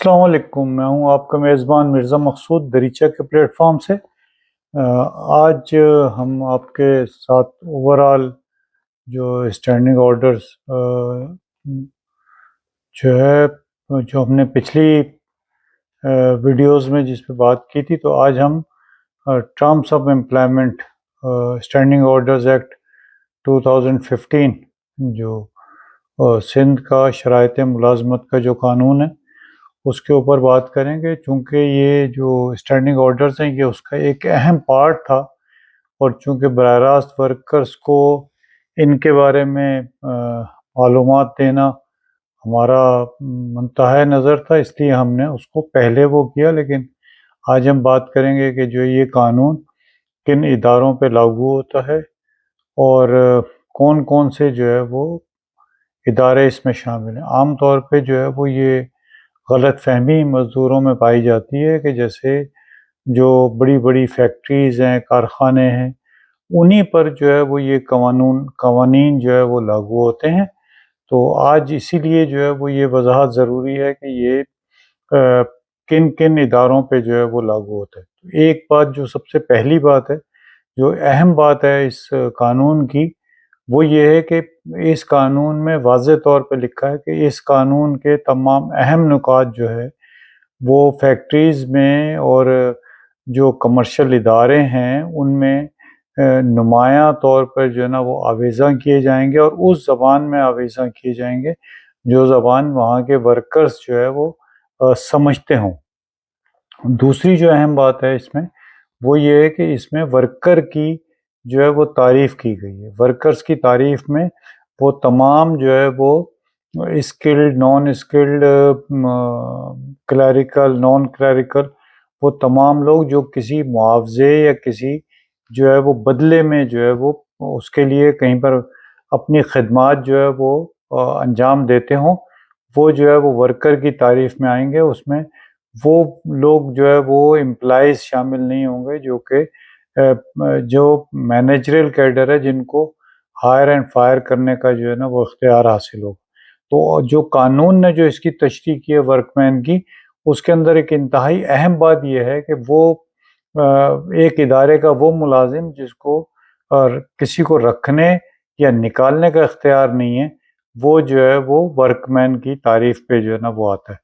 السلام علیکم، میں ہوں آپ کا میزبان مرزا مقصود دریچہ کے پلیٹ فارم سے۔ آج ہم آپ کے ساتھ اوورال جو اسٹینڈنگ آرڈرز جو ہے جو ہم نے پچھلی ویڈیوز میں جس پہ بات کی تھی، تو آج ہم terms of employment standing orders act 2015 جو سندھ کا شرائط ملازمت کا جو قانون ہے اس کے اوپر بات کریں گے، چونکہ یہ جو اسٹینڈنگ آرڈرز ہیں یہ اس کا ایک اہم پارٹ تھا، اور چونکہ براہ راست ورکرز کو ان کے بارے میں معلومات دینا ہمارا منتہی نظر تھا، اس لیے ہم نے اس کو پہلے وہ کیا۔ لیکن آج ہم بات کریں گے کہ جو یہ قانون کن اداروں پہ لاگو ہوتا ہے اور کون کون سے جو ہے وہ ادارے اس میں شامل ہیں۔ عام طور پہ جو ہے وہ یہ غلط فہمی مزدوروں میں پائی جاتی ہے کہ جیسے جو بڑی بڑی فیکٹریز ہیں، کارخانے ہیں، انہی پر جو ہے وہ یہ قوانین جو ہے وہ لاگو ہوتے ہیں۔ تو آج اسی لیے جو ہے وہ یہ وضاحت ضروری ہے کہ یہ کن کن اداروں پہ جو ہے وہ لاگو ہوتا ہے۔ ایک بات جو سب سے پہلی بات ہے، جو اہم بات ہے اس قانون کی، وہ یہ ہے کہ اس قانون میں واضح طور پہ لکھا ہے کہ اس قانون کے تمام اہم نکات جو ہے وہ فیکٹریز میں اور جو کمرشل ادارے ہیں ان میں نمایاں طور پر جو ہے نا وہ آویزاں کیے جائیں گے، اور اس زبان میں آویزاں کیے جائیں گے جو زبان وہاں کے ورکرز جو ہے وہ سمجھتے ہوں۔ دوسری جو اہم بات ہے اس میں، وہ یہ ہے کہ اس میں ورکر کی جو ہے وہ تعریف کی گئی ہے۔ ورکرز کی تعریف میں وہ تمام جو ہے وہ skilled, naan skilled, clerical, naan clerical, وہ تمام لوگ جو کسی معاوضے یا کسی جو ہے وہ بدلے میں جو ہے وہ اس کے لیے کہیں پر اپنی خدمات جو ہے وہ انجام دیتے ہوں، وہ جو ہے وہ ورکر کی تعریف میں آئیں گے۔ اس میں وہ لوگ جو ہے وہ امپلائیز شامل نہیں ہوں گے جو کہ جو مینیجرل کیڈر ہے، جن کو ہائر اینڈ فائر کرنے کا جو ہے نا وہ اختیار حاصل ہو۔ تو جو قانون نے جو اس کی تشریح کی ہے ورک مین کی، اس کے اندر ایک انتہائی اہم بات یہ ہے کہ وہ ایک ادارے کا وہ ملازم جس کو کسی کو رکھنے یا نکالنے کا اختیار نہیں ہے، وہ جو ہے وہ ورک مین کی تعریف پہ جو ہے نا وہ آتا ہے۔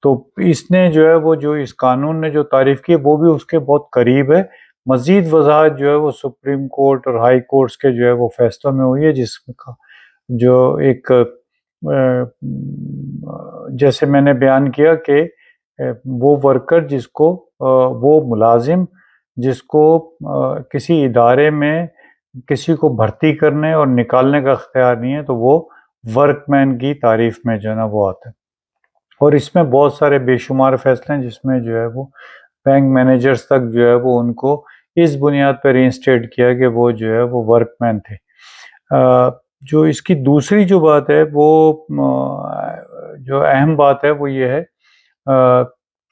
تو اس نے جو ہے وہ جو اس قانون نے جو تعریف کی وہ بھی اس کے بہت قریب ہے۔ مزید وضاحت جو ہے وہ سپریم کورٹ اور ہائی کورٹس کے جو ہے وہ فیصلوں میں ہوئی ہے، جس کا جو ایک جیسے میں نے بیان کیا کہ وہ ورکر جس کو وہ ملازم جس کو کسی ادارے میں کسی کو بھرتی کرنے اور نکالنے کا اختیار نہیں ہے، تو وہ ورک مین کی تعریف میں جو ہے نا وہ آتا ہے۔ اور اس میں بہت سارے بے شمار فیصلے ہیں جس میں جو ہے وہ بینک مینیجرز تک جو ہے وہ ان کو اس بنیاد پہ ری انسٹیٹ کیا کہ وہ جو ہے وہ ورک مین تھے۔ جو اس کی دوسری جو بات ہے، وہ جو اہم بات ہے وہ یہ ہے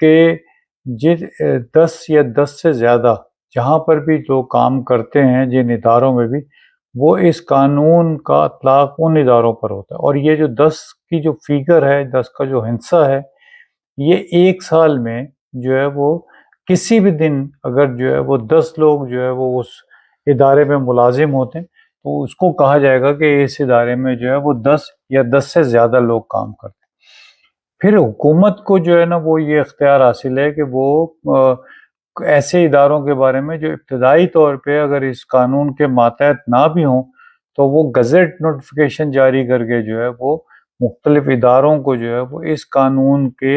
کہ 10 سے زیادہ جہاں پر بھی لوگ کام کرتے ہیں، جن اداروں میں بھی، وہ اس قانون کا اطلاق ان اداروں پر ہوتا ہے۔ اور یہ جو 10 کی جو فیگر ہے، 10 کا جو ہندسہ ہے، یہ ایک سال میں جو ہے وہ کسی بھی دن اگر جو ہے وہ 10 لوگ جو ہے وہ اس ادارے میں ملازم ہوتے ہیں، تو اس کو کہا جائے گا کہ اس ادارے میں جو ہے وہ 10 یا 10 سے زیادہ لوگ کام کرتے ہیں۔ پھر حکومت کو جو ہے نا وہ یہ اختیار حاصل ہے کہ وہ ایسے اداروں کے بارے میں جو ابتدائی طور پہ اگر اس قانون کے ماتحت نہ بھی ہوں، تو وہ گزٹ نوٹیفیکیشن جاری کر کے جو ہے وہ مختلف اداروں کو جو ہے وہ اس قانون کے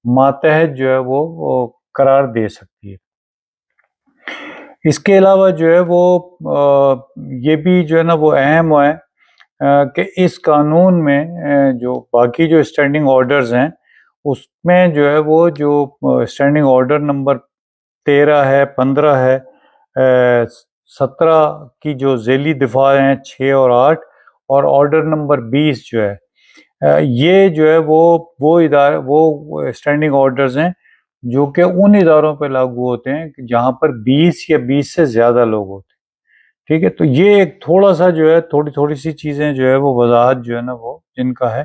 ماتحت جو ہے وہ قرار دے سکتی ہے۔ اس کے علاوہ جو ہے وہ یہ بھی جو ہے نا وہ اہم ہے کہ اس قانون میں جو باقی جو اسٹینڈنگ آرڈرز ہیں، اس میں جو ہے وہ جو اسٹینڈنگ آرڈر نمبر 13 ہے، 15 ہے، 17 کی جو ذیلی دفاع ہیں 6 اور 8، اور آرڈر نمبر 20 جو ہے، یہ جو ہے وہ ادارے، وہ اسٹینڈنگ آرڈرز ہیں جو کہ ان اداروں پہ لاگو ہوتے ہیں جہاں پر 20 یا 20 سے زیادہ لوگ ہوتے ہیں۔ ٹھیک ہے، تو یہ ایک تھوڑا سا جو ہے تھوڑی سی چیزیں جو ہے وہ وضاحت جو ہے نا وہ جن کا ہے۔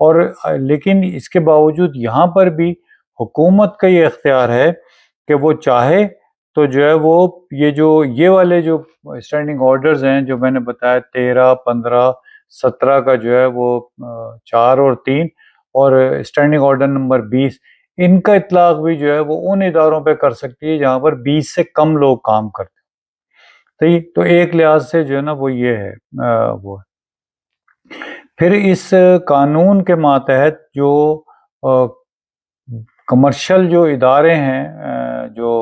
اور لیکن اس کے باوجود یہاں پر بھی حکومت کا یہ اختیار ہے کہ وہ چاہے تو جو ہے وہ یہ والے جو اسٹینڈنگ آرڈرز ہیں جو میں نے بتایا 13, 15, 17 کا جو ہے وہ 4 اور 3 اور اسٹینڈنگ آرڈر نمبر 20 ان کا اطلاق بھی جو ہے وہ ان اداروں پہ کر سکتی ہے جہاں پر 20 سے کم لوگ کام کرتے ہیں. صحیح. تو ایک لحاظ سے جو ہے نا وہ یہ ہے وہ. پھر اس قانون کے ماتحت جو کمرشل جو ادارے ہیں جو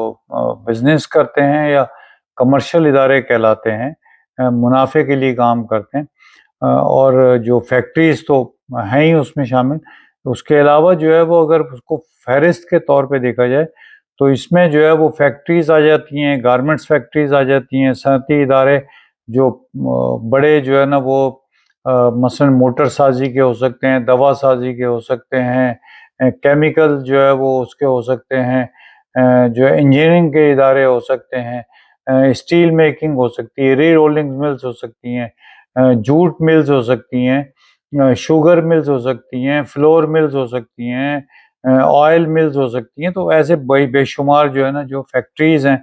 بزنس کرتے ہیں یا کمرشل ادارے کہلاتے ہیں منافع کے لیے کام کرتے ہیں اور جو فیکٹریز تو ہیں ہی اس میں شامل. اس کے علاوہ جو ہے وہ اگر اس کو فہرست کے طور پہ دیکھا جائے تو اس میں جو ہے وہ فیکٹریز آ جاتی ہیں, گارمنٹس فیکٹریز آ جاتی ہیں, صنعتی ادارے جو بڑے جو ہے نا وہ مثلا موٹر سازی کے ہو سکتے ہیں, دوا سازی کے ہو سکتے ہیں, کیمیکل جو ہے وہ اس کے ہو سکتے ہیں, جو ہے انجینئرنگ کے ادارے ہو سکتے ہیں, اسٹیل میکنگ ہو سکتی ہے, ری رولنگ ملز ہو سکتی ہیں, جوٹ ملز ہو سکتی ہیں, شوگر ملز ہو سکتی ہیں, فلور ملز ہو سکتی ہیں, آئل ملز ہو سکتی ہیں. تو ایسے بے شمار جو ہے نا جو فیکٹریز ہیں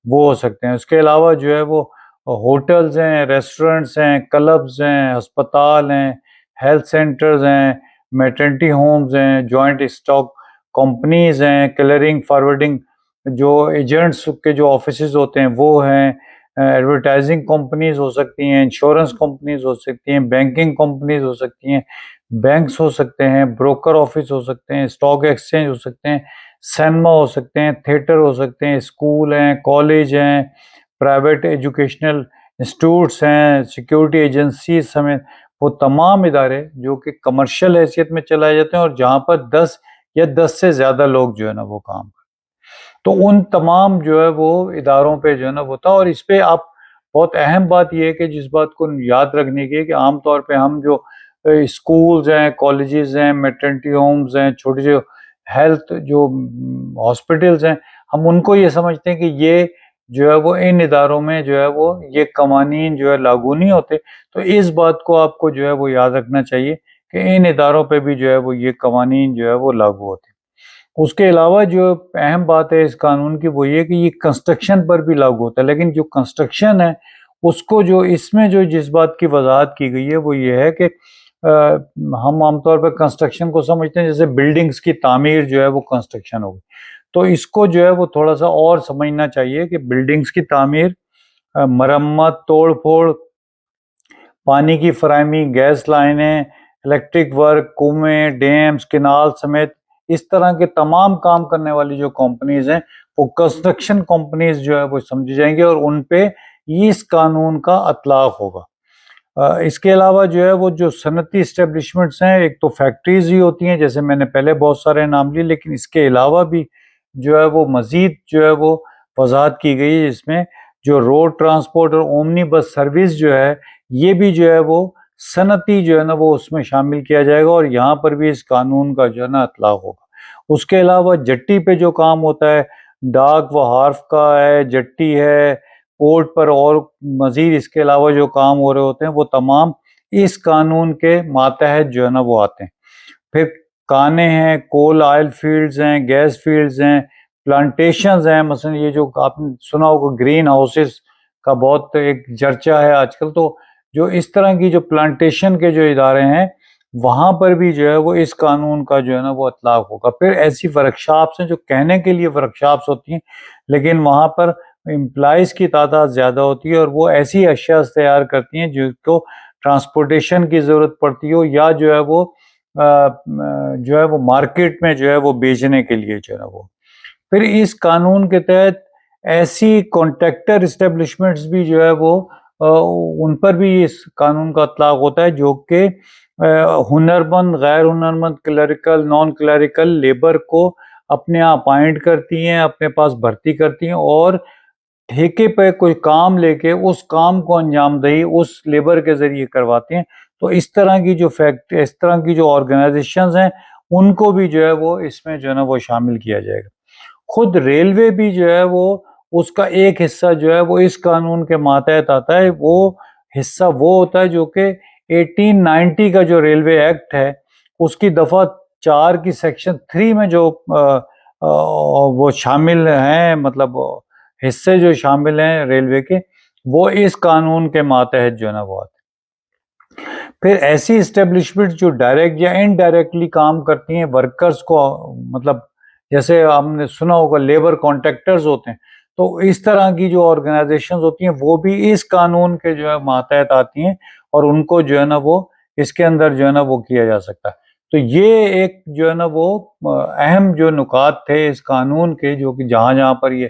وہ ہو سکتے ہیں. اس کے علاوہ جو ہے وہ ہوٹلز ہیں, ریسٹورنٹس ہیں, کلبز ہیں, ہسپتال ہیں, ہیلتھ سینٹرز ہیں, میٹرنٹی ہومز ہیں, جوائنٹ اسٹاک کمپنیز ہیں, کلرنگ فارورڈنگ جو ایجنٹس کے جو آفیسز ہوتے ہیں وہ ہیں, ایڈورٹائزنگ کمپنیز ہو سکتی ہیں, انشورنس کمپنیز ہو سکتی ہیں, بینکنگ کمپنیز ہو سکتی ہیں, بینکس ہو سکتے ہیں, بروکر آفس ہو سکتے ہیں, اسٹاک ایکسچینج ہو سکتے ہیں, سینما ہو سکتے ہیں, تھیٹر ہو سکتے ہیں, اسکول ہیں, کالج ہیں, پرائیویٹ ایجوکیشنل انسٹیٹیوٹس ہیں, سیکیورٹی ایجنسیز سمیت وہ تمام ادارے جو کہ کمرشل حیثیت میں چلائے جاتے ہیں اور جہاں پر 10 یا 10 سے زیادہ لوگ جو ہے نا وہ کام کرتے. تو ان تمام جو ہے وہ اداروں پہ جو ہے نا وہ تھا. اور اس پہ آپ بہت اہم بات یہ ہے کہ جس بات کو یاد رکھنے کی ہے کہ عام طور پہ ہم جو اسکولز ہیں, کالجز ہیں, میٹرنٹی ہومز ہیں, چھوٹے جو ہیلتھ جو ہاسپٹلز ہیں, ہم ان کو یہ سمجھتے ہیں کہ یہ جو ہے وہ ان اداروں میں جو ہے وہ یہ قوانین جو ہے لاگو نہیں ہوتے. تو اس بات کو آپ کو جو ہے وہ یاد رکھنا چاہیے کہ ان اداروں پہ بھی جو ہے وہ یہ قوانین جو ہے وہ لاگو ہوتے ہیں. اس کے علاوہ جو اہم بات ہے اس قانون کی وہ یہ کہ یہ کنسٹرکشن پر بھی لاگو ہوتا ہے. لیکن جو کنسٹرکشن ہے اس کو جو اس میں جو جس بات کی وضاحت کی گئی ہے وہ یہ ہے کہ ہم عام طور پہ کنسٹرکشن کو سمجھتے ہیں جیسے بلڈنگز کی تعمیر جو ہے وہ کنسٹرکشن ہوگی. تو اس کو جو ہے وہ تھوڑا سا اور سمجھنا چاہیے کہ بلڈنگز کی تعمیر, مرمت, توڑ پھوڑ, پانی کی فراہمی, گیس لائنیں, الیکٹرک ورک, کنویں, ڈیمز, کینال سمیت اس طرح کے تمام کام کرنے والی جو کمپنیز ہیں وہ کنسٹرکشن کمپنیز جو ہے وہ سمجھی جائیں گی اور ان پہ اس قانون کا اطلاق ہوگا. اس کے علاوہ جو ہے وہ جو صنعتی اسٹیبلشمنٹس ہیں, ایک تو فیکٹریز ہی ہوتی ہیں جیسے میں نے پہلے بہت سارے نام لیے, لیکن اس کے علاوہ بھی جو ہے وہ مزید جو ہے وہ وضاحت کی گئی ہے جس میں جو روڈ ٹرانسپورٹ اور اومنی بس سروس جو ہے یہ بھی جو ہے وہ صنعتی جو ہے نا وہ اس میں شامل کیا جائے گا اور یہاں پر بھی اس قانون کا جو ہے نا اطلاق ہوگا. اس کے علاوہ جٹی پہ جو کام ہوتا ہے, ڈاک و حارف کا ہے, جٹی ہے, پورٹ پر اور مزید اس کے علاوہ جو کام ہو رہے ہوتے ہیں وہ تمام اس قانون کے ماتحت جو ہے نا وہ آتے ہیں. پھر کانے ہیں, کول آئل فیلڈز ہیں, گیس فیلڈز ہیں, پلانٹیشنز ہیں, مثلا یہ جو آپ نے سنا ہوگا گرین ہاؤسز کا بہت ایک چرچا ہے آج کل. تو جو اس طرح کی جو پلانٹیشن کے جو ادارے ہیں وہاں پر بھی جو ہے وہ اس قانون کا جو ہے نا وہ اطلاق ہوگا. پھر ایسی ورکشاپس ہیں جو کہنے کے لیے ورکشاپس ہوتی ہیں لیکن وہاں پر امپلائیز کی تعداد زیادہ ہوتی ہے اور وہ ایسی اشیاء تیار کرتی ہیں جس کو ٹرانسپورٹیشن کی ضرورت پڑتی ہو یا جو ہے وہ مارکیٹ میں جو ہے وہ بیچنے کے لیے جو ہے وہ. پھر اس قانون کے تحت ایسی کانٹریکٹر اسٹیبلشمنٹس بھی جو ہے وہ ان پر بھی اس قانون کا اطلاق ہوتا ہے جو کہ ہنرمند, غیر ہنرمند, کلریکل, نان کلریکل لیبر کو اپنے یہاں اپائنٹ کرتی ہیں, اپنے پاس بھرتی کرتی ہیں اور ٹھیکے پہ کوئی کام لے کے اس کام کو انجام دہی اس لیبر کے ذریعے کرواتے ہیں. تو اس طرح کی جو اس طرح کی جو آرگنائزیشنز ہیں ان کو بھی جو ہے وہ اس میں جو ہے نا وہ شامل کیا جائے گا. خود ریلوے بھی جو ہے وہ اس کا ایک حصہ جو ہے وہ اس قانون کے ماتحت آتا ہے. وہ حصہ وہ ہوتا ہے جو کہ 1890 کا جو ریلوے ایکٹ ہے اس کی دفعہ 4 کی سیکشن 3 میں جو وہ شامل ہیں، مطلب حصے جو شامل ہیں ریلوے کے، وہ اس قانون کے ماتحت جو ہے نا وہ آتے ہیں۔ پھر ایسی اسٹیبلشمنٹ جو ڈائریکٹ یا انڈائریکٹلی کام کرتی ہیں ورکرز کو، مطلب جیسے ہم نے سنا ہوگا لیبر کانٹریکٹرز ہوتے ہیں، تو اس طرح کی جو آرگنائزیشنز ہوتی ہیں وہ بھی اس قانون کے جو ہے ماتحت آتی ہیں، اور ان کو جو ہے نا وہ اس کے اندر جو ہے نا وہ کیا جا سکتا ہے۔ تو یہ ایک جو ہے نا وہ اہم جو نکات تھے اس قانون کے، جو کہ جہاں جہاں پر یہ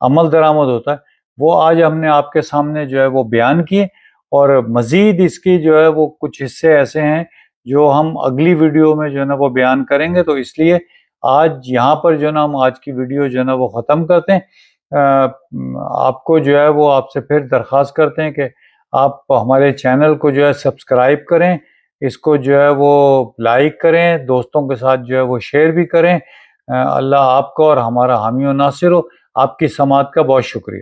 عمل درآمد ہوتا ہے، وہ آج ہم نے آپ کے سامنے جو ہے وہ بیان کیے، اور مزید اس کی جو ہے وہ کچھ حصے ایسے ہیں جو ہم اگلی ویڈیو میں جو ہے نا وہ بیان کریں گے۔ تو اس لیے آج یہاں پر جو ہے نا ہم آج کی ویڈیو جو ہے نا وہ ختم کرتے ہیں۔ آپ کو جو ہے وہ آپ سے پھر درخواست کرتے ہیں کہ آپ ہمارے چینل کو جو ہے سبسکرائب کریں، اس کو جو ہے وہ لائک کریں، دوستوں کے ساتھ جو ہے وہ شیئر بھی کریں۔ اللہ آپ کو اور ہمارا حامی و ناصر ہو۔ آپ کی سماعت کا بہت شکریہ۔